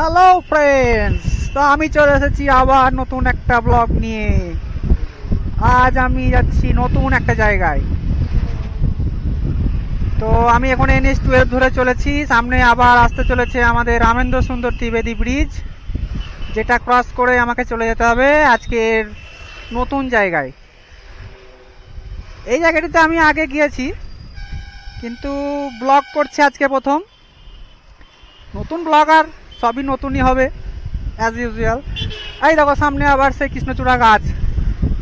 Hello friends, তো আমি চলে এসেছি আবার নতুন একটা ব্লগ নিয়ে। আজ আমি যাচ্ছি নতুন একটা জায়গায়। তো আমি এখন NH-12 ধরে চলেছি। সামনে আবার আসতে চলেছে আমাদের রামেন্দ্র সুন্দর ত্রিবেদী ব্রিজ, যেটা ক্রস করে আমাকে চলে যেতে হবে আজকের নতুন জায়গায়। এই জায়গাটিতে আমি আগে গিয়েছি, কিন্তু ব্লগ করছি আজকে প্রথম। নতুন ব্লগার, সবই নতুনই হবে অ্যাজ ইউজুয়াল। এই দেখো সামনে আবার সেই কৃষ্ণচূড়া গাছ,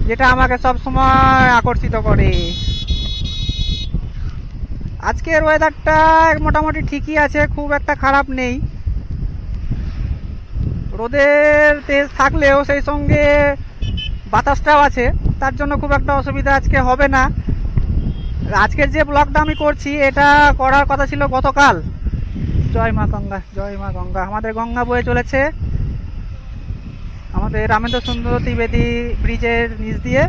যেটা আমাকে সব সময় আকর্ষিত করে। আজকের ওয়েদারটা মোটামুটি ঠিকই আছে, খুব একটা খারাপ নেই। রোদের তেজ থাকলেও সেই সঙ্গে বাতাসটাও আছে, তার জন্য খুব একটা অসুবিধা আজকে হবে না। আজকের যে ব্লগটা আমি করছি, এটা করার কথা ছিল গতকাল। জয় মা গঙ্গা, জয় মা গঙ্গা। আমাদের গঙ্গা বয়ে চলেছে আমাদের রামেন্দ্র সুন্দর ত্রিবেদী ব্রিজের নিচ দিয়ে।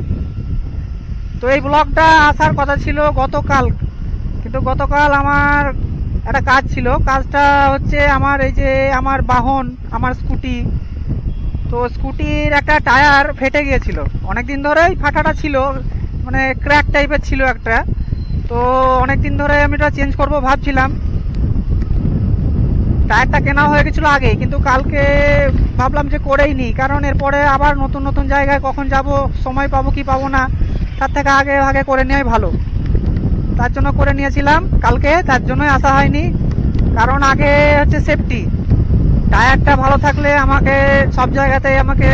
তো এই ব্লগটা আসার কথা ছিল গতকাল, কিন্তু গতকাল আমার একটা কাজ ছিল। কাজটা হচ্ছে আমার এই যে আমার বাহন, আমার স্কুটি। তো স্কুটির একটা টায়ার ফেটে গিয়েছিল, অনেক দিন ধরেই ফাটাটা ছিল, মানে ক্র্যাক টাইপের ছিল একটা। তো অনেক দিন ধরে আমি এটা চেঞ্জ করবো ভাবছিলাম। টায়ারটা কেনা হয়ে গেছিলো আগে, কিন্তু কালকে ভাবলাম যে করেই নি, কারণ এরপরে আবার নতুন নতুন জায়গায় কখন যাব, সময় পাবো কি পাবো না, তার থেকে আগে আগে করে নেওয়াই ভালো। তার জন্য করে নিয়েছিলাম কালকে, তার জন্যই আসা হয়নি। কারণ আগে হচ্ছে সেফটি, টায়ারটা ভালো থাকলে আমাকে সব জায়গাতে আমাকে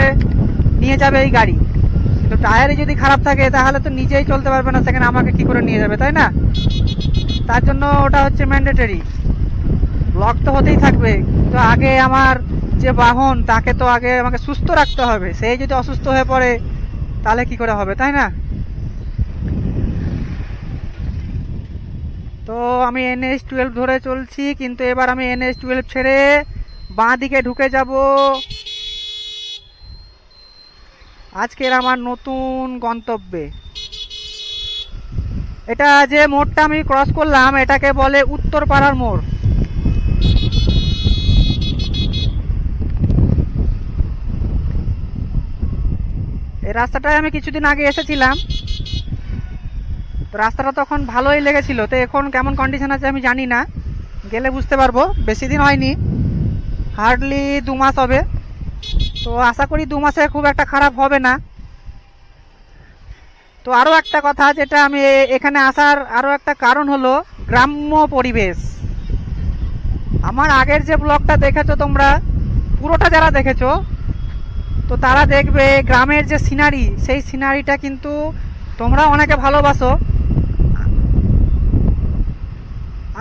নিয়ে যাবে এই গাড়ি। কিন্তু টায়ারই যদি খারাপ থাকে তাহলে তো নিজেই চলতে পারবে না, সেখানে আমাকে কি করে নিয়ে যাবে, তাই না? তার জন্য ওটা হচ্ছে ম্যান্ডেটরি। ব্লগ তো হতেই থাকবে, কিন্তু আগে আমার যে বাহন, তাকে তো আগে আমাকে সুস্থ রাখতে হবে। সেই যদি অসুস্থ হয়ে পড়ে তাহলে কি করে হবে, তাই না? তো আমি NH-12 ধরে চলছি, কিন্তু এবার আমি NH-12 ছেড়ে বাঁ দিকে ঢুকে যাব আজকের আমার নতুন গন্তব্যে। এটা যে মোড়টা আমি ক্রস করলাম, এটাকে বলে উত্তরপাড়ার মোড়। এই রাস্তাটায় আমি কিছুদিন আগে এসেছিলাম, তো রাস্তাটা তখন ভালোই লেগেছিল। তো এখন কেমন কন্ডিশন আছে আমি জানি না, গেলে বুঝতে পারবো। বেশি দিন হয়নি, হার্ডলি 2 মাস হবে। তো আশা করি 2 মাসে খুব একটা খারাপ হবে না। তো আরও একটা কথা, যেটা আমি এখানে আসার আরও একটা কারণ হলো গ্রাম্য পরিবেশ। আমার আগের যে ব্লগটা দেখেছো তোমরা, পুরোটা যারা দেখেছো, তো তারা দেখবে গ্রামের যে সিনারি, সেই সিনারিটা কিন্তু তোমরা অনেকে ভালোবাসো,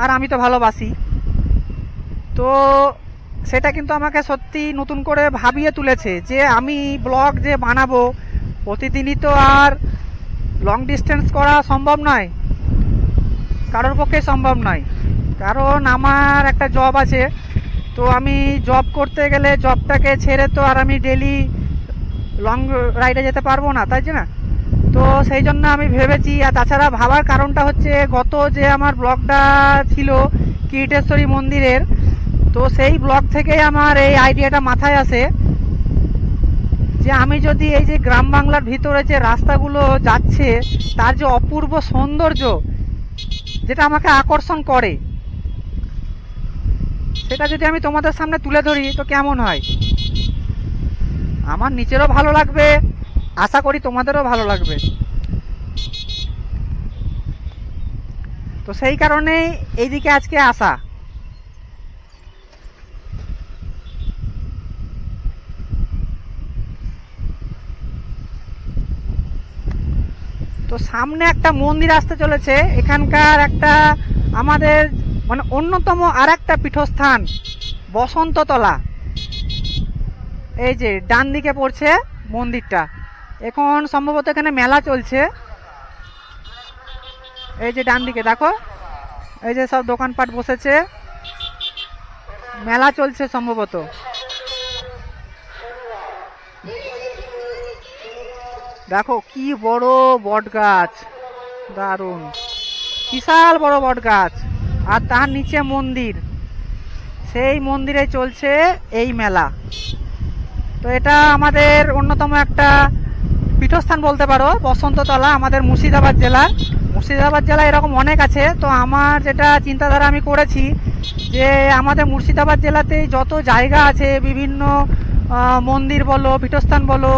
আর আমি তো ভালোবাসি। তো সেটা কিন্তু আমাকে সত্যি নতুন করে ভাবিয়ে তুলেছে যে আমি ব্লগ যে বানাবো প্রতিদিনই, তো আর লং ডিস্টেন্স করা সম্ভব নয়, কারোর পক্ষে সম্ভব নয়। কারণ আমার একটা জব আছে, তো আমি জব করতে গেলে জবটাকে ছেড়ে তো আর আমি ডেলি লং রাইডে যেতে পারবো না, তাই না? তো সেই জন্য আমি ভেবেছি। আর তাছাড়া ভাবার কারণটা হচ্ছে, গত যে আমার ব্লগটা ছিল কিরিটেশ্বরী মন্দিরের, তো সেই ব্লগ থেকেই আমার এই আইডিয়াটা মাথায় আসে যে আমি যদি এই যে গ্রাম বাংলার ভিতরে যে রাস্তাগুলো যাচ্ছে, তার যে অপূর্ব সৌন্দর্য, যেটা আমাকে আকর্ষণ করে, সেটা যদি আমি তোমাদের সামনে তুলে ধরি তো কেমন হয়? আমার নিজেরও ভালো লাগবে, আশা করি তোমাদেরও ভালো লাগবে। তো সেই কারণেই এইদিকে আজকে আসা। তো সামনে একটা মন্দির আসতে চলেছে, এখানকার একটা আমাদের মানে অন্যতম আর একটা পীঠস্থান বসন্ততলা। এই যে ডান দিকে পড়ছে মন্দিরটা, এখন সম্ভবত এখানে মেলা চলছে। এই যে ডান দিকে দেখো, এই যে সব দোকানপাট বসেছে, মেলা চলছে সম্ভবত। দেখো কি বড় বট গাছ, দারুণ বিশাল বড় বট গাছ, আর তার নিচে মন্দির। সেই মন্দিরে চলছে এই মেলা। তো এটা আমাদের অন্যতম একটা পীঠস্থান বলতে পারো, বসন্ততলা, আমাদের মুর্শিদাবাদ জেলা এরকম অনেক আছে। তো আমার যেটা চিন্তাধারা আমি করেছি যে আমাদের মুর্শিদাবাদ জেলাতেই যত জায়গা আছে, বিভিন্ন মন্দির বলো, পীঠস্থান বলো,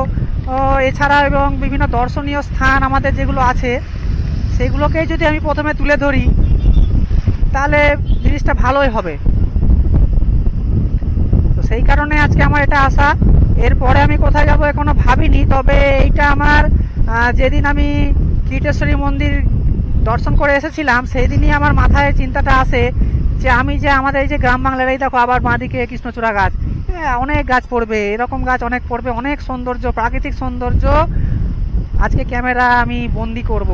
এছাড়া এবং বিভিন্ন দর্শনীয় স্থান আমাদের যেগুলো আছে, সেগুলোকেই যদি আমি প্রথমে তুলে ধরি তাহলে জিনিসটা ভালোই হবে। তো সেই কারণে আজকে আমার এটা আসা। এরপরে আমি কোথায় যাব এখনো ভাবিনি, তবে এইটা আমার যেদিন আমি কীটেশ্বরী মন্দির দর্শন করে এসেছিলাম সেই দিনই আমার মাথায় চিন্তাটা আসে যে আমি যে আমাদের এই যে গ্রাম বাংলার, এই দেখো আবার বাঁদিকে কৃষ্ণচূড়া গাছ, অনেক গাছ পড়বে, এরকম গাছ অনেক পড়বে, অনেক সৌন্দর্য, প্রাকৃতিক সৌন্দর্য আজকে ক্যামেরা আমি বন্দি করব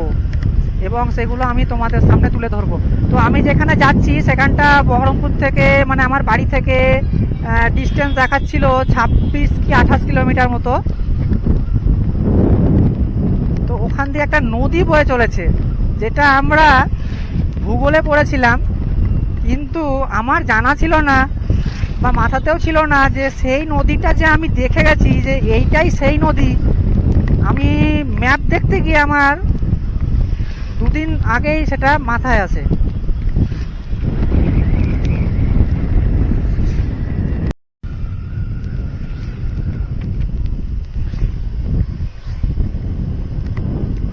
এবং সেগুলো আমি তোমাদের সামনে তুলে ধরবো। তো আমি যেখানে যাচ্ছি সেখানটা বহরমপুর থেকে, মানে আমার বাড়ি থেকে ডিস্টেন্স দেখাচ্ছিল 26 কি 28 কিলোমিটার মতো। তো ওখান দিয়ে একটা নদী বয়ে চলেছে, যেটা আমরা ভূগোলে পড়েছিলাম, কিন্তু আমার জানা ছিল না বা মাথাতেও ছিল না যে সেই নদীটা যে আমি দেখে গেছি যে এইটাই সেই নদী। আমি ম্যাপ দেখতে গিয়ে আমার দুদিন আগেই সেটা মাথায় আসে।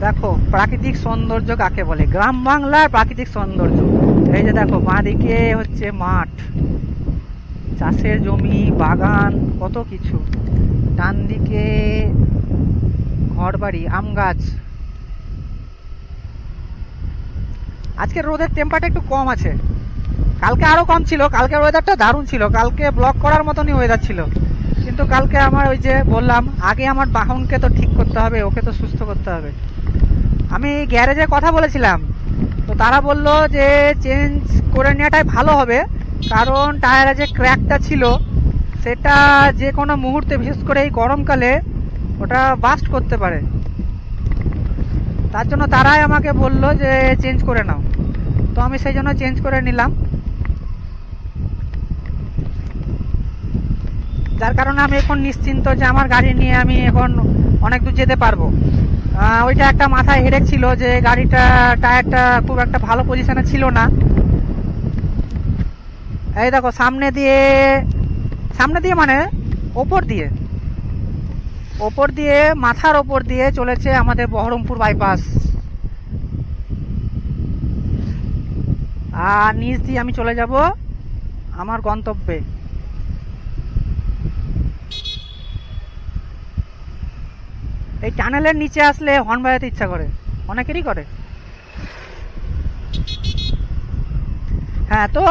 দেখো প্রাকৃতিক সৌন্দর্য কাকে বলে, গ্রাম বাংলার প্রাকৃতিক সৌন্দর্য। এই যে দেখো বাঁদিকে হচ্ছে মাঠ, চাষের জমি, বাগান, কত কিছু, ডান দিকে ঘর বাড়ি, আম গাছ। আজকে রোদের টেম্পারটা একটু কম আছে, কালকে আরো কম ছিল। কালকের ওয়েদারটা দারুণ ছিল, কালকে ব্লগ করার মতনই ওয়েদার ছিল। কিন্তু কালকে আমার ওই যে বললাম, আগে আমার বাহনকে তো ঠিক করতে হবে, ওকে তো সুস্থ করতে হবে। আমি গ্যারেজে কথা বলেছিলাম, তো তারা বললো যে চেঞ্জ করে নেওয়াটাই ভালো হবে, কারণ টায়ারে যে ক্র্যাকটা ছিল সেটা যে কোনো মুহূর্তে, বিশেষ করে এই গরমকালে, ওটা বাস্ট করতে পারে। তার জন্য তারাই আমাকে বললো যে চেঞ্জ করে নাও। তো আমি সেই জন্য চেঞ্জ করে নিলাম, যার কারণে আমি এখন নিশ্চিন্ত যে আমার গাড়ি নিয়ে আমি এখন অনেক দূর যেতে পারবো। ওইটা একটা মাথায় হেডেক ছিল যে গাড়িটা টায়ারটা খুব একটা ভালো পজিশনে ছিল না। এই দেখো সামনে দিয়ে মানে ওপর দিয়ে মাথার ওপর দিয়ে চলেছে আমাদের বহরমপুর বাইপাস, আর নিচ দিয়ে আমি চলে যাব আমার গন্তব্যে। এই টানেলের নিচে আসলে হর্ন বাজাতে ইচ্ছা করে, অনেকেরই করে। হ্যাঁ, তো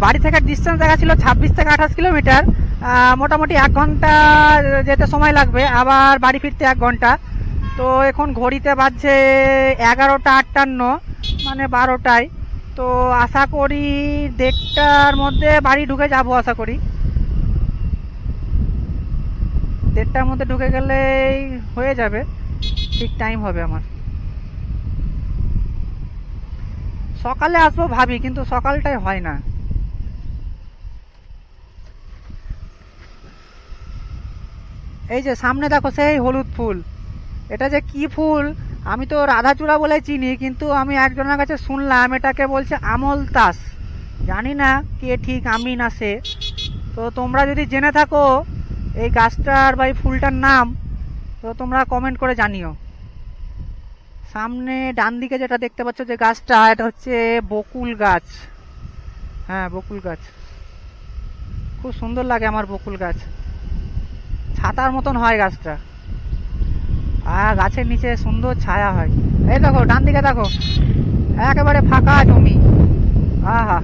বাড়ি থেকে ডিস্টেন্স দেখা ছিল 26 থেকে 28 কিলোমিটার, মোটামুটি 1 ঘন্টা যেতে সময় লাগবে, আবার বাড়ি ফিরতে 1 ঘন্টা। তো এখন ঘড়িতে বাজছে 11টা 58, মানে 12টায়। তো আশা করি 1:30টার মধ্যে বাড়ি ঢুকে যাব, আশা করি 1:30টার মধ্যে ঢুকে গেলেই হয়ে যাবে, ঠিক টাইম হবে আমার। সকালে আসবো ভাবি, কিন্তু সকালটাই হয় না। এই যে সামনে দেখো সেই হলুদ ফুল, এটা যে কি ফুল আমি তো রাধাচূড়া বলে চিনি, কিন্তু আমি একজনের কাছে শুনলাম এটাকে বলছে আমলতাস। জানি না কে ঠিক, আমি না সে। তো তোমরা যদি জেনে থাকো এই গাছটার বা এই ফুলটার নাম, তো তোমরা কমেন্ট করে জানিও। সামনে ডান দিকে যেটা দেখতে পাচ্ছ যে গাছটা, এটা হচ্ছে বকুল গাছ। হ্যাঁ, বকুল গাছ, খুব সুন্দর লাগে আমার বকুল গাছ, ছাতার মতন হয় গাছটা, আর গাছের নিচে সুন্দর ছায়া হয়। এই দেখো ডান দিকে দেখো, একেবারে ফাঁকা জমি। আহা,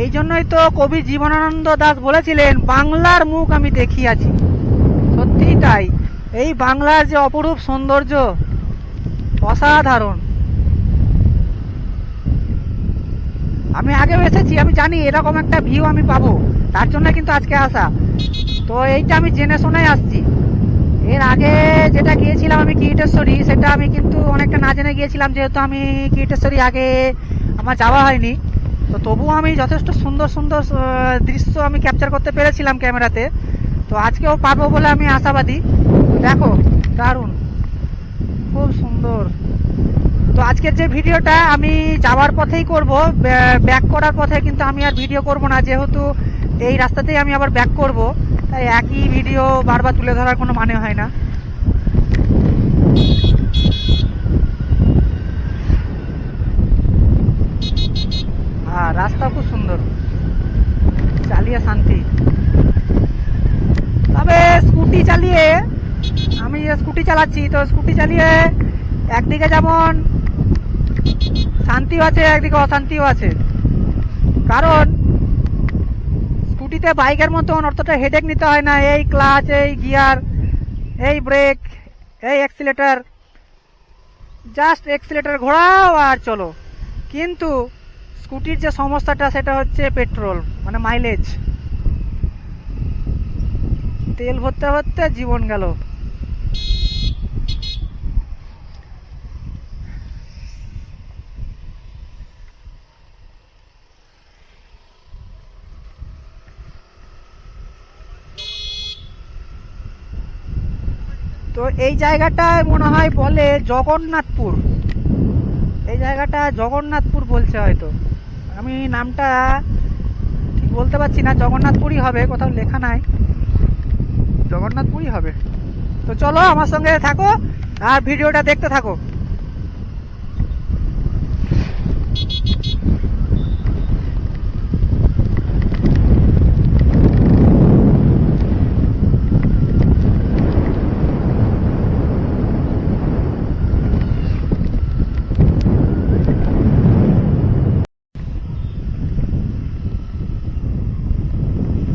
এই জন্যই তো কবি জীবনানন্দ দাশ বলেছিলেন, বাংলার মুখ আমি দেখিয়াছি। সত্যিই তাই, এই বাংলার যে অপরূপ সৌন্দর্য, অসাধারণ। আমি আগেও এসেছি, আমি জানি এরকম একটা ভিউ আমি পাবো, তার জন্য কিন্তু আজকে আসা। তো এইটা আমি জেনে শুনে আসছি। এর আগে যেটা গিয়েছিলাম আমি কীটেশ্বরী, সেটা আমি কিন্তু অনেকটা না জেনে গিয়েছিলাম, যেহেতু আমি কীটেশ্বরী আগে আমার যাওয়া হয়নি। তো তবুও আমি যথেষ্ট সুন্দর সুন্দর দৃশ্য আমি ক্যাপচার করতে পেরেছিলাম ক্যামেরাতে। তো আজকেও পাবো বলে আমি আশাবাদী। দেখো, দারুণ, খুব সুন্দর। তো আজকের যে ভিডিওটা আমি যাওয়ার পথেই করব, ব্যাক করার পথে কিন্তু আমি আর ভিডিও করব না, যেহেতু এই রাস্তাতেই আমি আবার ব্যাক করব, তাই একই ভিডিও বারবার তুলে ধরার কোনো মানে হয় না। হ্যাঁ, রাস্তা খুব সুন্দর, চালিয়ে শান্তি। তবে স্কুটি চালিয়ে, আমি স্কুটি চালাচ্ছি, তো স্কুটি চালিয়ে একদিকে যেমন শান্তিও আছে, একদিকে অশান্তিও আছে। কারণ স্কুটিতে বাইকের মতন অতটা হেডেক নিতে হয় না, এই ক্লাচ, এই গিয়ার, এই ব্রেক, এই অ্যাক্সিলেটার, জাস্ট অ্যাক্সিলেটার ঘোরাও আর চলো। কিন্তু স্কুটির যে সমস্যাটা সেটা হচ্ছে পেট্রোল, মানে মাইলেজ। তেল ভরতে ভরতে জীবন গেল। তো এই জায়গাটায় মনে হয় বলে জগন্নাথপুর, এই জায়গাটা জগন্নাথপুর বলছে হয়তো, আমি নামটা ঠিক বলতে পারছি না। জগন্নাথপুরই হবে, কোথাও লেখা নাই, জগন্নাথপুরই হবে। তো চলো আমার সঙ্গে থাকো আর ভিডিওটা দেখতে থাকো।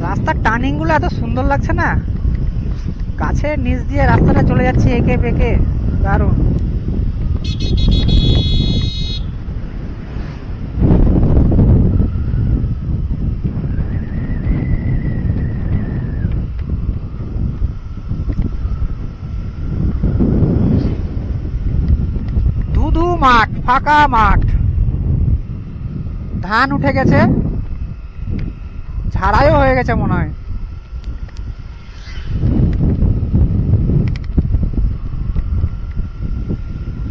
রাস্তার টার্নিং গুলো এত সুন্দর লাগছে না, গাছের নিচ দিয়ে রাস্তাটা চলে যাচ্ছে এঁকে বেঁকে, দারুণ। ধুধু মাঠ, ফাঁকা মাঠ, ধান উঠে গেছে, ঝাড়াইও হয়ে গেছে মনে হয়।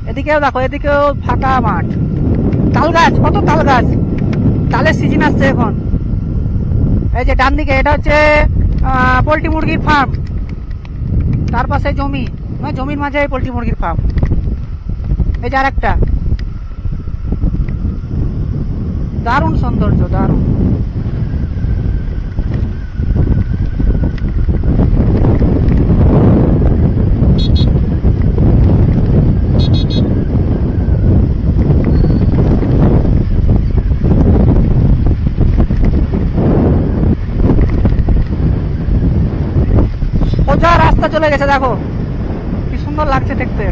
এদিকেও দেখো, এদিকেও ফাঁকা মাঠ, তাল গাছ, কত তাল গাছ, তালের সিজন আসছে এখন। এই যে ডান দিকে এটা হচ্ছে পোল্ট্রি মুরগির ফার্ম, তার পাশে জমি, জমির মাঝে পোল্ট্রি মুরগির ফার্ম। এই যে আরেকটা, দারুণ সৌন্দর্য, দারুণ। সোজা রাস্তা চলে গেছে, দেখো কি সুন্দর লাগছে দেখতে।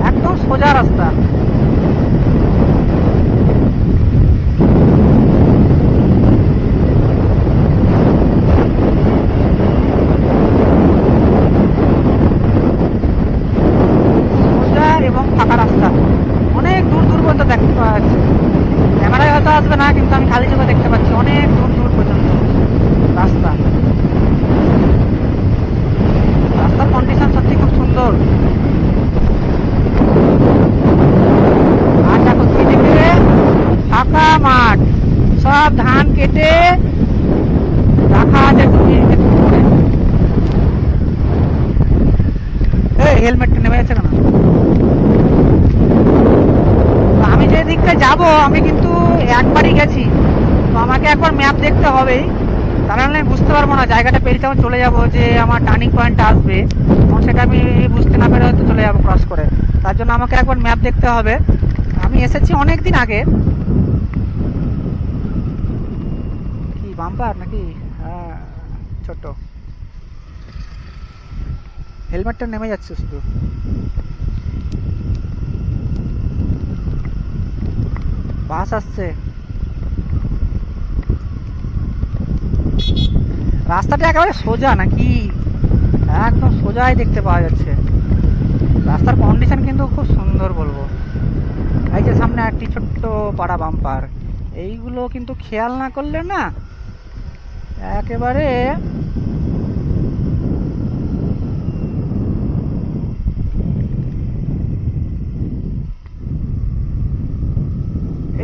একদম সোজা রাস্তা। এবং ফাঁকা রাস্তা, অনেক দূর দূর পর্যন্ত দেখতে পাওয়া যাচ্ছে। ক্যামেরায় হয়তো আসবে না, কিন্তু আমি খালি চোখে দেখতে পাচ্ছি অনেক দূর দূর পর্যন্ত রাস্তা। রাস্তার কন্ডিশন সত্যি খুব সুন্দর। আর দেখো দিকে ফাঁকা মাঠ, সব ধান কেটে রাখা আছে। হেলমেটটা নেমে যাচ্ছে কেন? আমি যে দিকটা যাব, আমি কিন্তু একবারই গেছি, তো আমাকে একবার ম্যাপ দেখতে হবেই, তা নাহলে আমি বুঝতে পারবো না। জায়গাটা পেরিয়ে যখন চলে যাব, যে আমার টার্নিং পয়েন্ট আসবে, তখন সেটা আমি বুঝতে না পেরে হয়তো চলে যাবো ক্রস করে। তার জন্য আমাকে একবার ম্যাপ দেখতে হবে। আমি এসেছি অনেক দিন আগে। কি বাম্পার নাকি? হ্যাঁ, ছোট। হেলমেটটা নেমে যাচ্ছে শুধু। বাস আসছে। রাস্তাটা একেবারে সোজা নাকি? একদম সোজাই দেখতে পাওয়া যাচ্ছে। রাস্তার কন্ডিশন কিন্তু খুব সুন্দর বলবো। এই যে সামনে একটি ছোট্ট পাড়া বাম্পার, এইগুলো কিন্তু খেয়াল না করলে না একেবারে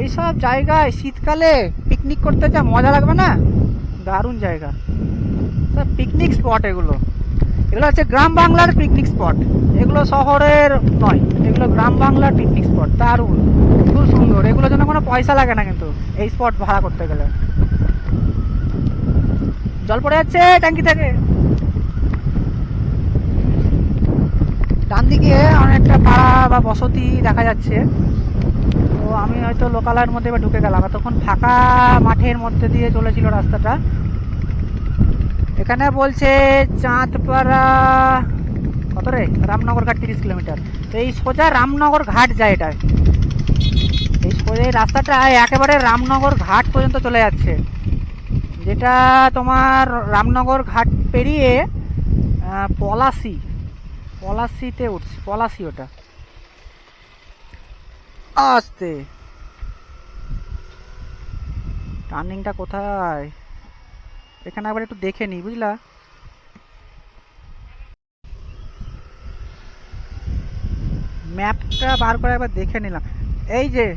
এইসব জায়গায় শীতকালে পিকনিক করতে যা মজা লাগবে না, দারুণ জায়গা। পিকনিক স্পট এগুলো, এগুলো হচ্ছে গ্রাম বাংলার পিকনিক স্পট, এগুলো শহরের নয়, এগুলো গ্রাম বাংলার পিকনিক স্পট। দারুণ, খুব সুন্দর। এগুলোর জন্য কোনো পয়সা লাগে না কিন্তু এই স্পট ভাড়া করতে গেলে। জল পড়ে যাচ্ছে ট্যাঙ্কি থেকে। ডান দিকে অনেকটা পাড়া বা বসতি দেখা যাচ্ছে। তো আমি হয়তো লোকালয়ের মধ্যে এবার ঢুকে গেলাম। তখন ফাঁকা মাঠের মধ্যে দিয়ে চলেছিল রাস্তাটা। এখানে বলছে চাঁদপাড়া কত রে, রামনগর ঘাট 30 কিলোমিটার। তো এই সোজা রামনগর ঘাট যায় এটা। এই সোজা এই রাস্তাটা একেবারে রামনগর ঘাট পর্যন্ত চলে যাচ্ছে, যেটা তোমার রামনগর ঘাট পেরিয়ে পলাশিতে উঠছে। পলাশি ওটা। আস্তে, টার্নিংটা কোথায় এখানে আবার একটু দেখে নি, বুঝলা? ম্যাপটা বার করে একবার দেখে নিলাম। এই যে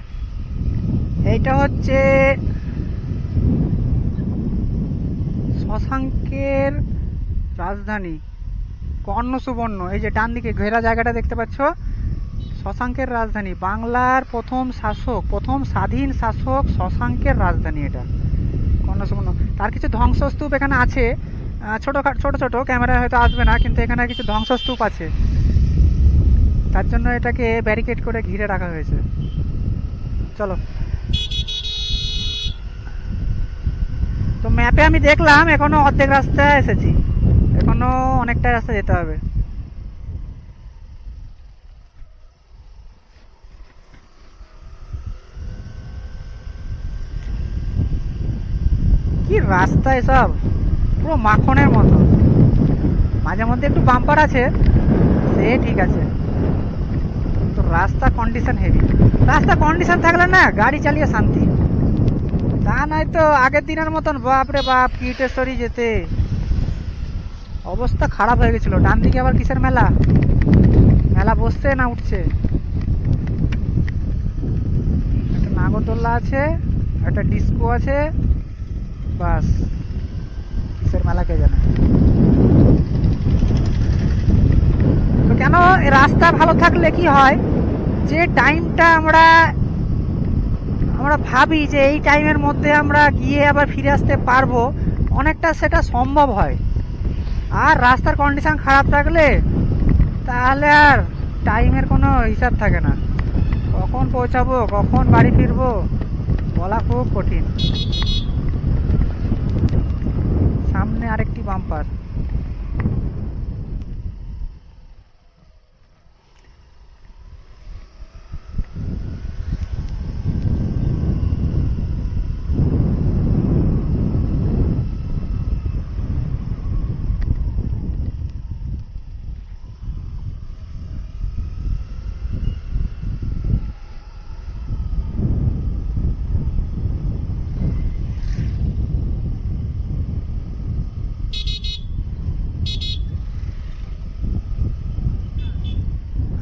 এইটা হচ্ছে শশাঙ্কের রাজধানী কর্ণ সুবর্ণ। এই যে ডান দিকে ঘেরা জায়গাটা দেখতে পাচ্ছ, শশাঙ্কের রাজধানী, বাংলার প্রথম শাসক, প্রথম স্বাধীন শাসক শশাঙ্কের রাজধানী এটা কর্ণ সুবর্ণ। তার কিছু ধ্বংসস্তূপ এখানে আছে, ছোট ছোট ছোট, ক্যামেরায় হয়তো আসবে না, কিন্তু এখানে কিছু ধ্বংসস্তূপ আছে, তার জন্য এটাকে ব্যারিকেড করে ঘিরে রাখা হয়েছে। চলো, তো ম্যাপে আমি দেখলাম এখনো অর্ধেক রাস্তায় এসেছি, এখনো অনেকটা রাস্তা যেতে হবে। কি রাস্তা এসব, পুরো মাখনের মতো। মাঝে মধ্যে একটু বাম্পার আছে, সে ঠিক আছে, তো রাস্তা কন্ডিশন হেভি। রাস্তা কন্ডিশন থাকলে না গাড়ি চালিয়ে শান্তি, তা নয় তো আগের দিনের মতন বাপরে বাপ কীটেশ্বরী যেতে অবস্থা খারাপ হয়ে গেছিল। ডান দিকে আবার কিসের মেলা, মেলা বসছে না উঠছে? একটা নাগরদোল্লা আছে, একটা ডিস্কো আছে, বাস। কিসের মেলা কে জানে। তো কেন রাস্তা ভালো থাকলে কি হয়, যে টাইমটা আমরা ভাবি যে এই টাইমের মধ্যে আমরা গিয়ে আবার ফিরে আসতে পারবো, অনেকটা সেটা সম্ভব হয়। আর রাস্তার কন্ডিশন খারাপ থাকলে তাহলে আর টাইমের কোনো হিসাব থাকে না, কখন পৌঁছাবো কখন বাড়ি ফিরবো বলা খুব কঠিন। সামনে আরেকটি বাম্পার।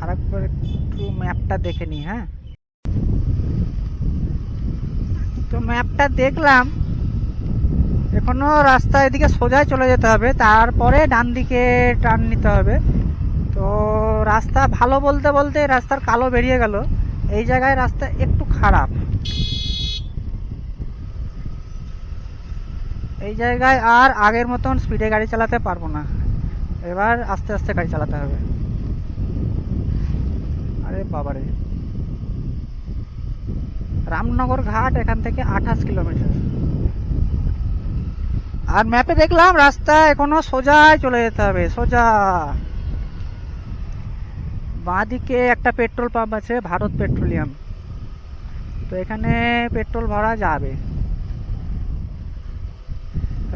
আরেকবার একটু ম্যাপটা দেখে নি। হ্যাঁ, তো ম্যাপটা দেখলাম এখনো রাস্তা এদিকে সোজাই চলে যেতে হবে, তারপরে ডান দিকে টার্ন নিতে হবে। তো রাস্তা ভালো বলতে বলতে রাস্তার কালো বেরিয়ে গেল। এই জায়গায় রাস্তা একটু খারাপ, এই জায়গায় আর আগের মতন স্পিডে গাড়ি চালাতে পারবো না, এবার আস্তে আস্তে গাড়ি চালাতে হবে। আরে বাবারে, রামনগর ঘাট এখান থেকে 28 কিলোমিটার। আর ম্যাপে দেখলাম রাস্তা এখনো সোজাই চলে যেতে হবে, সোজা। বাঁদিকে একটা পেট্রোল পাম্প আছে, ভারত পেট্রোলিয়াম। তো এখানে পেট্রোল ভরা যাবে।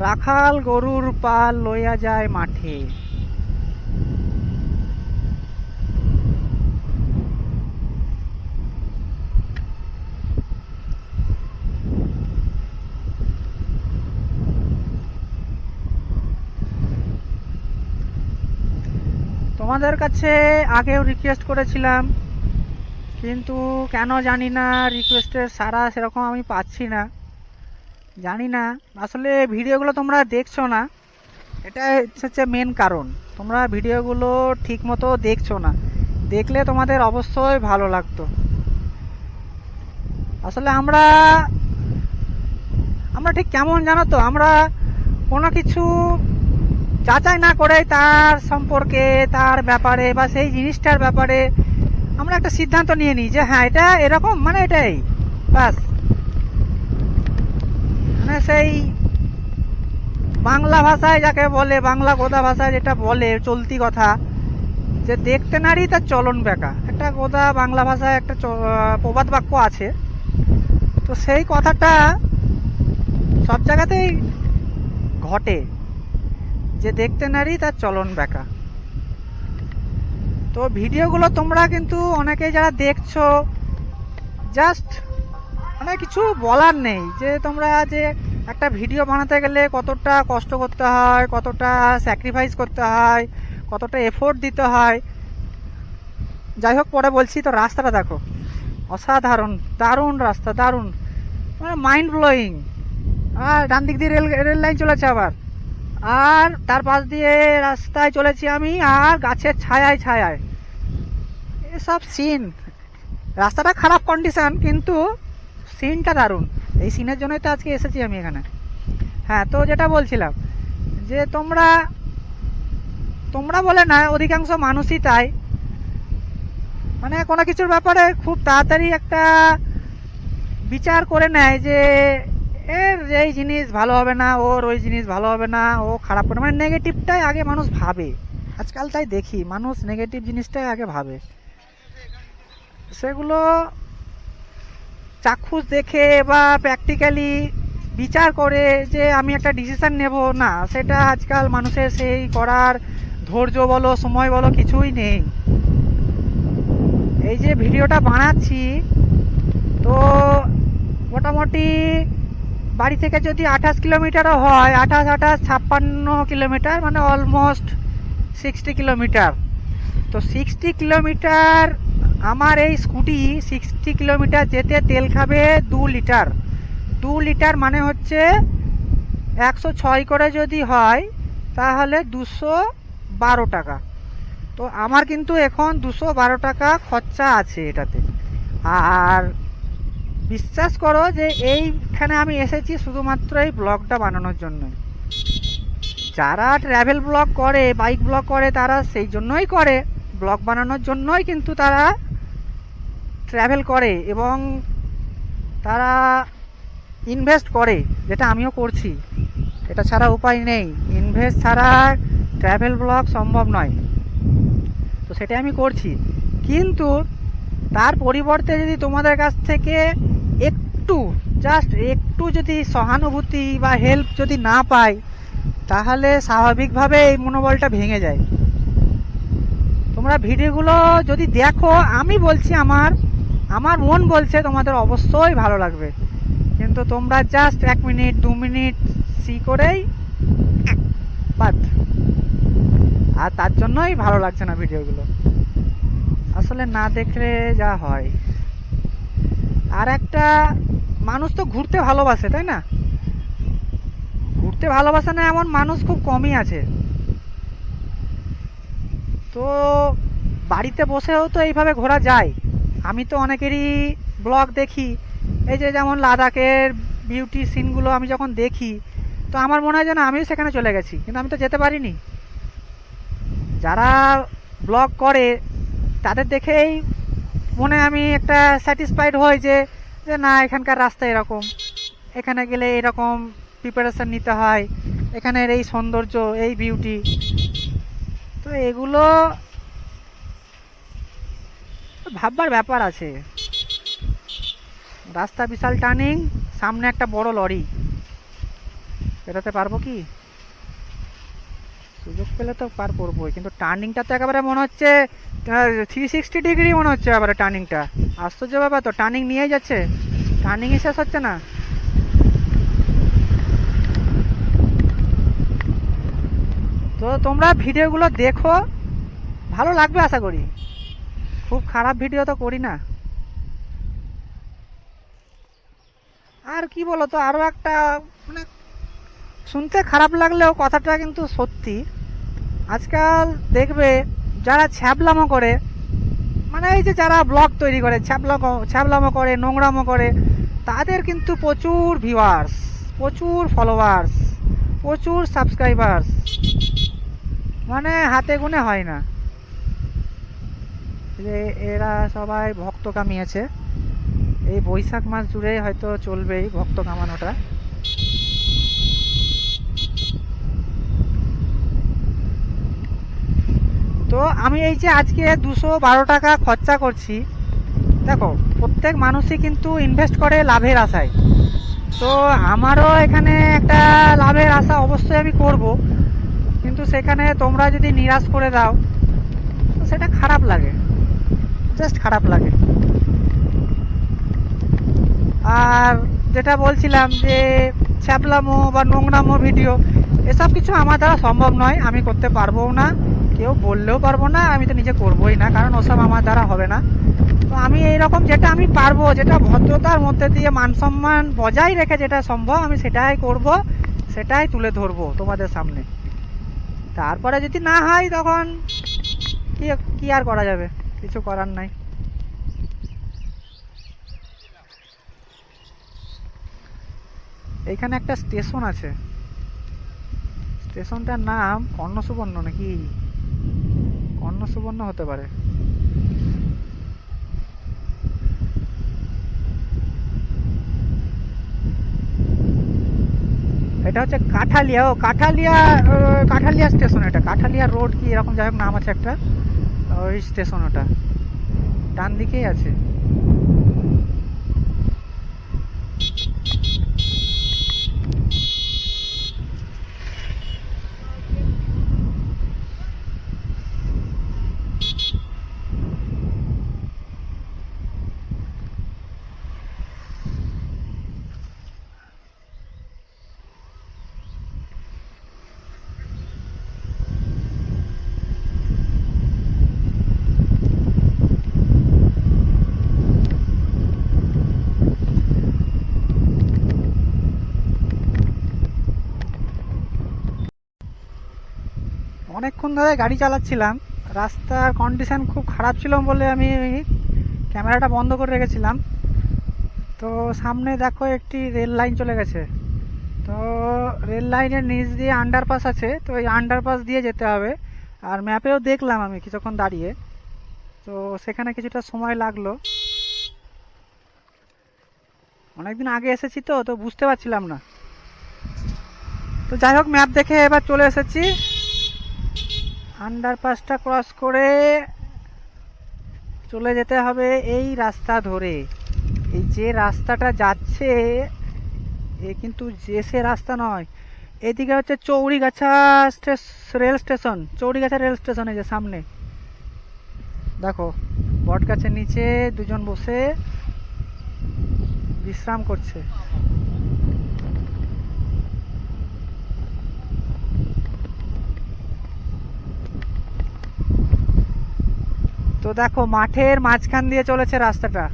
রাখাল গরুর পাল লইয়া যায় মাঠে। তোমাদের কাছে আগেও রিকোয়েস্ট করেছিলাম, কিন্তু কেন জানি না রিকোয়েস্টের সাড়া সেরকম আমি পাচ্ছি না। জানি না, আসলে ভিডিওগুলো তোমরা দেখছো না, এটা হচ্ছে মেন কারণ। তোমরা ভিডিওগুলো ঠিক মতো দেখছো না, দেখলে তোমাদের অবশ্যই ভালো লাগতো। আসলে আমরা আমরা ঠিক কেমন জানো তো, আমরা কোনো কিছু যাচাই না করে তার সম্পর্কে, তার ব্যাপারে বা সেই জিনিসটার ব্যাপারে আমরা একটা সিদ্ধান্ত নিয়ে নিই যে হ্যাঁ এটা এরকম, মানে এটাই বাস। মানে সেই বাংলা ভাষায় যাকে বলে, বাংলা গোদা ভাষায় যেটা বলে চলতি কথা, যে দেখতে নারী তার চলন বেঁকা, একটা গোদা বাংলা ভাষায় একটা প্রবাদ বাক্য আছে। তো সেই কথাটা সব জায়গাতেই ঘটে, যে দেখতে নারী তার চলন বেঁকা। তো ভিডিওগুলো তোমরা কিন্তু অনেকেই যারা দেখছো, জাস্ট মানে কিছু বলার নেই যে তোমরা যে একটা ভিডিও বানাতে গেলে কতটা কষ্ট করতে হয়, কতটা স্যাক্রিফাইস করতে হয়, কতটা এফোর্ট দিতে হয়। যাই হোক, পরে বলছি। তো রাস্তাটা দেখো, অসাধারণ, দারুণ রাস্তা, দারুণ, মানে মাইন্ড ব্লোয়িং। আর ডান দিক দিয়ে রেল লাইন চলেছে আবার, আর তার পাশ দিয়ে রাস্তায় চলেছি আমি, আর গাছের ছায়ায় ছায়ায় এসব সিন। রাস্তাটা খারাপ কন্ডিশন, কিন্তু সিনটা দারুণ। এই সিনের জন্যই তো আজকে এসেছি আমি এখানে। হ্যাঁ, তো যেটা বলছিলাম, যে তোমরা তোমরা বলে না, অধিকাংশ মানুষই তাই, মানে কোনো কিছুর ব্যাপারে খুব তাড়াতাড়ি একটা বিচার করে নেয় যে এর এই জিনিস ভালো হবে না, ওর ওই জিনিস ভালো হবে না, ও খারাপ করে, মানে নেগেটিভটাই আগে মানুষ ভাবে। আজকাল তাই দেখি, মানুষ নেগেটিভ জিনিসটাই আগে ভাবে। সেগুলো চাক্ষুষ দেখে বা প্র্যাকটিক্যালি বিচার করে যে আমি একটা ডিসিশন নেব না, সেটা আজকাল মানুষের সেই করার ধৈর্য বলো, সময় বলো, কিছুই নেই। এই যে ভিডিওটা বানাচ্ছি, তো মোটামুটি বাড়ি থেকে যদি 28 কিলোমিটারও হয়, 58 কিলোমিটার, মানে অলমোস্ট 60 কিলোমিটার। তো 60 কিলোমিটার আমার এই স্কুটি 60 কিলোমিটার যেতে তেল খাবে 2 লিটার। 2 লিটার মানে হচ্ছে 106 করে যদি হয় তাহলে 212 টাকা। তো আমার কিন্তু এখন 212 টাকা খরচা আছে এটাতে। আর বিশ্বাস করো যে এইখানে আমি এসেছি শুধুমাত্র এই ব্লগটা বানানোর জন্য। যারা ট্র্যাভেল ব্লগ করে, বাইক ব্লগ করে, তারা সেই জন্যই করে, ব্লগ বানানোর জন্যই কিন্তু তারা ট্র্যাভেল করে, এবং তারা ইনভেস্ট করে, যেটা আমিও করছি। এটা ছাড়া উপায় নেই, ইনভেস্ট ছাড়া ট্র্যাভেল ব্লগ সম্ভব নয়। তো সেটাই আমি করছি, কিন্তু তার পরিবর্তে যদি তোমাদের কাছ থেকে একটু, জাস্ট একটু যদি সহানুভূতি বা হেল্প যদি না পাই, তাহলে স্বাভাবিকভাবে এই মনোবলটা ভেঙে যায়। তোমরা ভিডিওগুলো যদি দেখো, আমি বলছি আমার মন বলছে তোমাদের অবশ্যই ভালো লাগবে, কিন্তু তোমরা জাস্ট 1 মিনিট 2 মিনিট সি করেই বাদ। আর তার জন্যই ভালো লাগছে না ভিডিওগুলো, আসলে না দেখলে যা হয়। আর একটা মানুষ তো ঘুরতে ভালোবাসে, তাই না? ঘুরতে ভালোবাসে না এমন মানুষ খুব কমই আছে। তো বাড়িতে বসেও তো এইভাবে ঘোরা যায়। আমি তো অনেকেরই ব্লগ দেখি, এই যে যেমন লাদাখের বিউটি সিনগুলো আমি যখন দেখি, তো আমার মনে হয় যেন আমিও সেখানে চলে গেছি, কিন্তু আমি তো যেতে পারিনি। যারা ব্লগ করে তাদের দেখেই মনে আমি একটা স্যাটিসফাইড হই যে যে না, এখানকার রাস্তা এরকম, এখানে গেলে এরকম প্রিপারেশন নিতে হয়, এখানের এই সৌন্দর্য, এই বিউটি। তো এগুলো ভাববার ব্যাপার আছে। রাস্তা বিশাল টার্নিং, সামনে একটা বড় লরি, এটাতে পারবো কি? সুযোগ পেলে তো পার করবোই, কিন্তু টার্নিংটা তো একেবারে মনে হচ্ছে 360 ডিগ্রি মনে হচ্ছে এবারে টার্নিংটা। আশ্চর্য ব্যাপার তো, টার্নিং নিয়েই যাচ্ছে, টার্নিংই শেষ হচ্ছে না। তো তোমরা ভিডিওগুলো দেখো, ভালো লাগবে আশা করি, খুব খারাপ ভিডিও তো করি না। আর কি বলো তো, আরও একটা মানে শুনতে খারাপ লাগলেও কথাটা কিন্তু সত্যি। আজকাল দেখবে যারা ছ্যাবলামো করে, মানে এই যে যারা ব্লগ তৈরি করে ছ্যাবলামো করে, নোংরামো করে, তাদের কিন্তু প্রচুর ভিউয়ার্স, প্রচুর ফলোয়ার্স, প্রচুর সাবস্ক্রাইবার্স, মানে হাতে গুনে হয় না। যে এরা সবাই ভক্ত কামিয়েছে, এই বৈশাখ মাস জুড়ে হয়তো চলবে এই ভক্ত কামানোটা। তো আমি এই যে আজকে 212 টাকা খরচা করছি, দেখো প্রত্যেক মানুষই কিন্তু ইনভেস্ট করে লাভের আশায়। তো আমারও এখানে একটা লাভের আশা অবশ্যই আমি করব, কিন্তু সেখানে তোমরা যদি নিরাশ করে দাও তো সেটা খারাপ লাগে, জাস্ট খারাপ লাগে। আর যেটা বলছিলাম যে ছ্যাবলামো বা নোংরামো ভিডিও, এসব কিছু আমার দ্বারা সম্ভব নয়, আমি করতে পারবো না, কেউ বললেও পারবো না, আমি তো নিজে করবোই না, কারণ ওসব আমার দ্বারা হবে না। তো আমি এইরকম যেটা আমি পারবো, যেটা ভদ্রতার মধ্যে দিয়ে মান সম্মান বজায় রেখে যেটা সম্ভব, আমি সেটাই করব, সেটাই তুলে ধরবো তোমাদের সামনে। তারপরে যদি না হয় তখন কি কি আর করা যাবে, কিছু করার নাই। এইখানে একটা স্টেশন আছে, স্টেশনটার নাম কর্ণসুবর্ণ নাকি, কর্ণসুবর্ণ হতে পারে। এটা হচ্ছে কাঠালিয়া, ও কাঠালিয়া, কাঠালিয়া স্টেশন, এটা কাঠালিয়া রোড কি এরকম যাই হোক নাম আছে একটা, ওই স্টেশন ওটা ডান দিকেই আছে। অনেকক্ষণ ধরে গাড়ি চালাচ্ছিলাম, রাস্তার কন্ডিশন খুব খারাপ ছিল বলে আমি ক্যামেরাটা বন্ধ করে রেখেছিলাম। তো সামনে দেখো একটি রেল লাইন চলে গেছে, তো রেল লাইনের নিচ দিয়ে আন্ডারপাস আছে, তো এই আন্ডারপাস দিয়ে যেতে হবে। আর ম্যাপেও দেখলাম আমি কিছুক্ষণ দাঁড়িয়ে, তো সেখানে কিছুটা সময় লাগলো, অনেকদিন আগে এসেছি তো তো বুঝতে পারছিলাম না। তো যাই হোক ম্যাপ দেখে এবার চলে এসেছি, আন্ডারপাসটা ক্রস করে চলে যেতে হবে এই রাস্তা ধরে। এই যে রাস্তাটা যাচ্ছে এ কিন্তু যে সে রাস্তা নয়, এদিকে হচ্ছে চৌড়িগাছা রেল স্টেশন, চৌড়িগাছা রেল স্টেশন, এই যে সামনে দেখো বট গাছের নিচে দুজন বসে বিশ্রাম করছে। তো দেখো মাঠের মাঝখান দিয়ে চলেছে রাস্তাটা,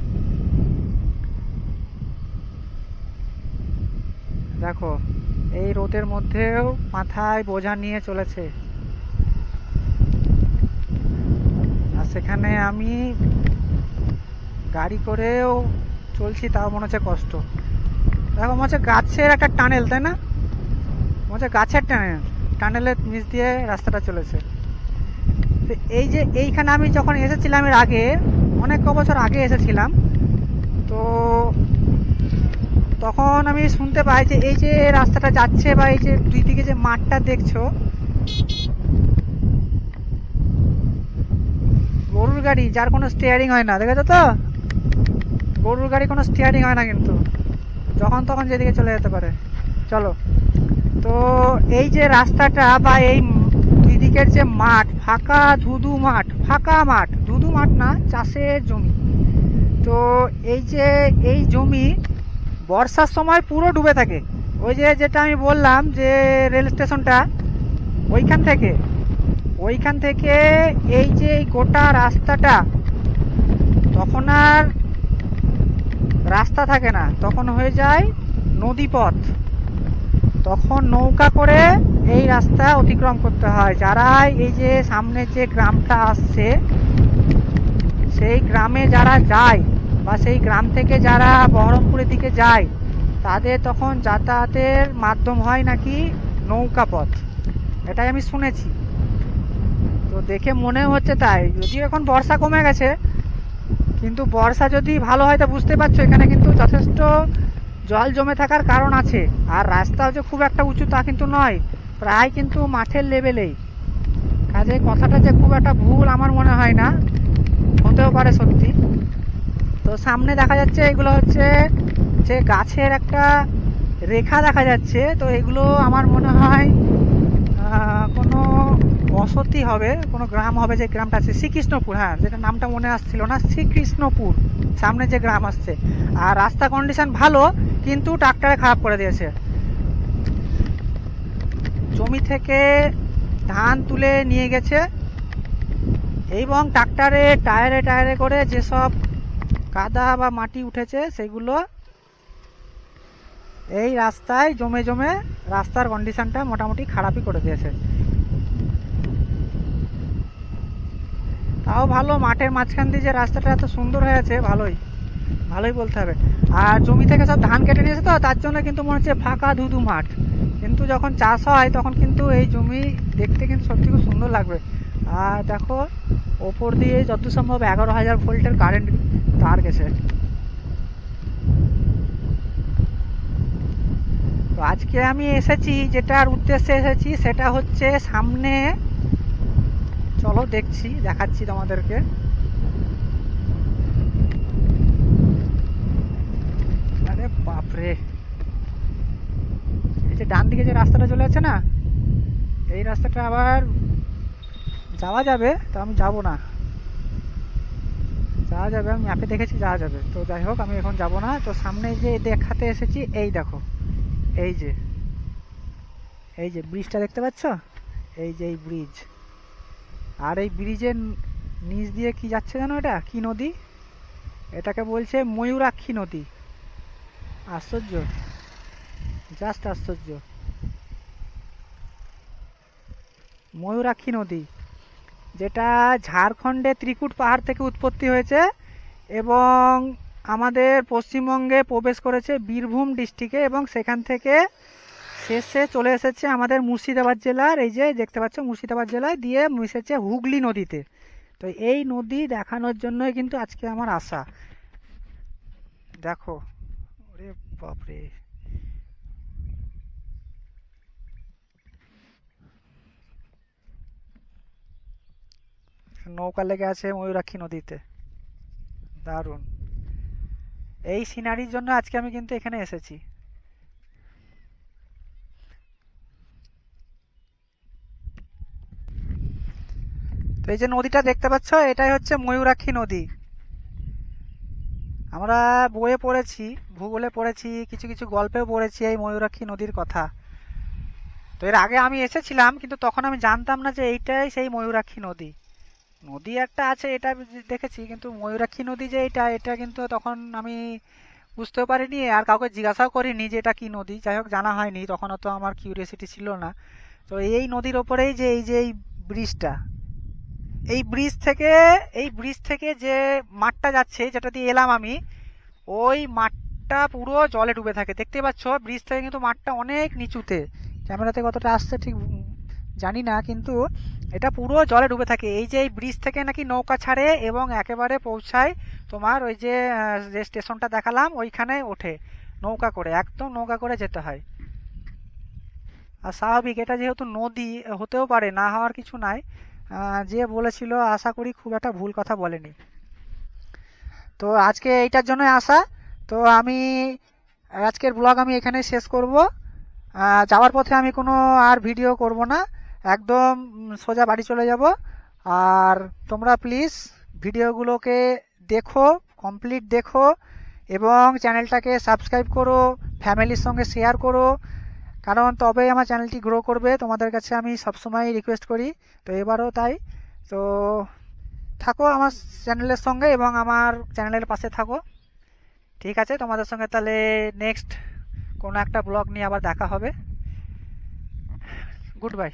দেখো এই রোদের মধ্যেও মাথায় বোঝা নিয়ে চলেছে। আর সেখানে আমি গাড়ি করেও চলছি, তাও মনে হচ্ছে কষ্ট। দেখো মনে হচ্ছে গাছের একটা টানেল, তাই না? মনে হচ্ছে গাছের টানেল, টানেলের নিচ দিয়ে রাস্তাটা চলেছে। তো এই যে এইখানে আমি যখন এসেছিলাম এর আগে, অনেক বছর আগে এসেছিলাম, তো তখন আমি শুনতে পাই যে এই যে রাস্তাটা যাচ্ছে বা এই যে দুই দিকে যে মাঠটা দেখছো, গরুর গাড়ি যার কোনো স্টিয়ারিং হয় না, দেখেছো তো? গরুর গাড়ি কোনো স্টিয়ারিং হয় না কিন্তু, যখন তখন যেদিকে চলে যেতে পারে। চলো। তো এই যে রাস্তাটা বা এই দুই দিকের যে মাঠ, ফাঁকা ধুধু মাঠ, ফাঁকা মাঠ, ধুধু মাঠ না, চাষের জমি। তো এই যে এই জমি বর্ষার সময় পুরো ডুবে থাকে। ওই যে যেটা আমি বললাম যে রেল স্টেশনটা, ওইখান থেকে এই যে এই গোটা রাস্তাটা, তখন আর রাস্তা থাকে না, তখন হয়ে যায় নদীপথ। তখন নৌকা করে এই রাস্তা অতিক্রম করতে হয়। যারা এই যে সামনে যে গ্রামটা আসছে, সেই গ্রামে যারা যায় বা সেই গ্রাম থেকে যারা বহরমপুরের দিকে যায়, তাদের তখন যাতায়াতের মাধ্যম হয় নাকি নৌকা পথ, এটাই আমি শুনেছি। তো দেখে মনে হচ্ছে তাই, যদিও এখন বর্ষা কমে গেছে, কিন্তু বর্ষা যদি ভালো হয় তা বুঝতে পারছো এখানে কিন্তু যথেষ্ট জল জমে থাকার কারণ আছে। আর রাস্তাও যে খুব একটা উঁচু তা কিন্তু নয়, প্রায় কিন্তু মাঠের লেভেলেই। কাজে কথাটা যে খুব একটা ভুল আমার মনে হয় না, হতেও পারে সত্যি। তো সামনে দেখা যাচ্ছে এগুলো হচ্ছে যে গাছের একটা রেখা দেখা যাচ্ছে। তো এগুলো আমার মনে হয় কোনো বসতি হবে, কোনো গ্রাম হবে। যে গ্রামটা আছে শ্রীকৃষ্ণপুর, হ্যাঁ, যেটা নামটা মনে আসছিল না, শ্রীকৃষ্ণপুর সামনে যে গ্রাম আসছে। আর রাস্তা কন্ডিশন ভালো, কিন্তু ট্রাক্টরে খারাপ করে দিয়েছে। জমি থেকে ধান তুলে নিয়ে গেছে এবং ট্রাক্টরে টায়ারে টায়ারে করে যেসব কাদা বা মাটি উঠেছে সেগুলো এই রাস্তায় জমে জমে রাস্তার কন্ডিশনটা মোটামুটি খারাপই করে দিয়েছে। তাও ভালো, মাঠের মাঝখান দিয়ে যে রাস্তাটা এত সুন্দর হয়েছে, ভালোই ভালোই বলতে হবে। আর জমি থেকে সব ধান কেটে নিয়েছে, তো তার জন্য কিন্তু মনে হচ্ছে ফাঁকা ধুধু মাঠ। কিন্তু যখন চাষ হয় তখন কিন্তু এই জমি দেখতে কিন্তু সত্যি খুব সুন্দর লাগবে। আর দেখো ওপর দিয়ে যত সম্ভব 11,000 ভোল্টের কারেন্ট তার গেছে। তো আজকে আমি এসেছি, যেটার উদ্দেশ্যে এসেছি সেটা হচ্ছে সামনে, চলো দেখাচ্ছি তোমাদেরকে। আরে বাপরে, এই যে ডান দিকে যে রাস্তাটা চলে যাচ্ছে না, এই রাস্তাটা আবার যাওয়া যাবে, তো আমি যাব না। যাওয়া যাবে, আমি ম্যাপে দেখেছি যাওয়া যাবে, তো যাই হোক আমি এখন যাব না। তো সামনে যে দেখাতে এসেছি, এই দেখো, এই যে এই যে ব্রিজটা দেখতে পাচ্ছ, এই যে এই ব্রিজ। আর এই ব্রিজের নিচ দিয়ে কি যাচ্ছে জানো, এটা কি নদী? এটাকে বলছে ময়ূরাক্ষী নদী। আশ্চর্য, জাস্ট আশ্চর্য। ময়ূরাক্ষী নদী, যেটা ঝাড়খণ্ডে ত্রিকুট পাহাড় থেকে উৎপত্তি হয়েছে এবং আমাদের পশ্চিমবঙ্গে প্রবেশ করেছে বীরভূম ডিস্ট্রিক্টে, এবং সেখান থেকে শেষে চলে এসেছে আমাদের মুর্শিদাবাদ জেলার, এই যে দেখতে পাচ্ছ মুর্শিদাবাদ জেলায় দিয়ে মিশেছে হুগলি নদীতে। তো এই নদী দেখানোর জন্যই কিন্তু আজকে আমার আসা। দেখো, ওরে বাপরে, নৌকা লেগে আছে ময়ূরাক্ষী নদীতে, দারুণ। এই সিনারির জন্য আজকে আমি কিন্তু এখানে এসেছি। তো এই যে নদীটা দেখতে পাচ্ছ, এটাই হচ্ছে ময়ূরাক্ষী নদী। আমরা বইয়ে পড়েছি, ভূগোলে পড়েছি, কিছু কিছু গল্পেও পড়েছি এই ময়ূরাক্ষী নদীর কথা। তো এর আগে আমি এসেছিলাম, কিন্তু তখন আমি জানতাম না যে এইটাই সেই ময়ূরাক্ষী নদী। নদী একটা আছে এটা দেখেছি, কিন্তু ময়ূরাক্ষী নদী যে এটা, এটা কিন্তু তখন আমি বুঝতেও পারিনি, আর কাউকে জিজ্ঞাসাও করিনি যে এটা কি নদী। যাই হোক, জানা হয়নি তখন, অত আমার কিউরিয়াসিটি ছিল না। তো এই নদীর ওপরেই যে এই ব্রিজটা, এই ব্রিজ থেকে এই ব্রিজ থেকে যে মাঠটা যাচ্ছে, যেটা দিয়ে এলাম আমি, ওই মাঠটা পুরো জলে ডুবে থাকে। দেখতে পাচ্ছ ব্রিজ থেকে কিন্তু মাঠটা অনেক নিচুতে, ক্যামেরাতে কতটা আসছে ঠিক জানি না, কিন্তু এটা পুরো জলে ডুবে থাকে। এই যে এই ব্রিজ থেকে নাকি নৌকা ছাড়ে এবং একেবারে পৌঁছায় তোমার ওই যে যে স্টেশনটা দেখালাম ওইখানে ওঠে নৌকা করে, একদম নৌকা করে যেতে হয়। আর স্বাভাবিক, এটা যেহেতু নদী, হতেও পারে, না হওয়ার কিছু নাই। যে বলেছিল আশা করি খুব একটা ভুল কথা বলেনি। তো আজকে এইটার জন্যই আসা। তো আমি আজকের ব্লগ আমি এখানে শেষ করব। যাওয়ার পথে আমি কোনো আর ভিডিও করব না, একদম সোজা বাড়ি চলে যাব। আর তোমরা প্লিজ ভিডিওগুলোকে দেখো, কমপ্লিট দেখো, এবং চ্যানেলটাকে সাবস্ক্রাইব করো, ফ্যামিলির সঙ্গে শেয়ার করো, কারণ তবেই আমার চ্যানেলটি গ্রো করবে। তোমাদের কাছে আমি সবসময় রিকোয়েস্ট করি, তো এবারও তাই। তো থাকো আমার চ্যানেলের সঙ্গে এবং আমার চ্যানেলের পাশে থাকো। ঠিক আছে, তোমাদের সঙ্গে তাহলে নেক্সট কোনো একটা ব্লগ নিয়ে আবার দেখা হবে। Good bye.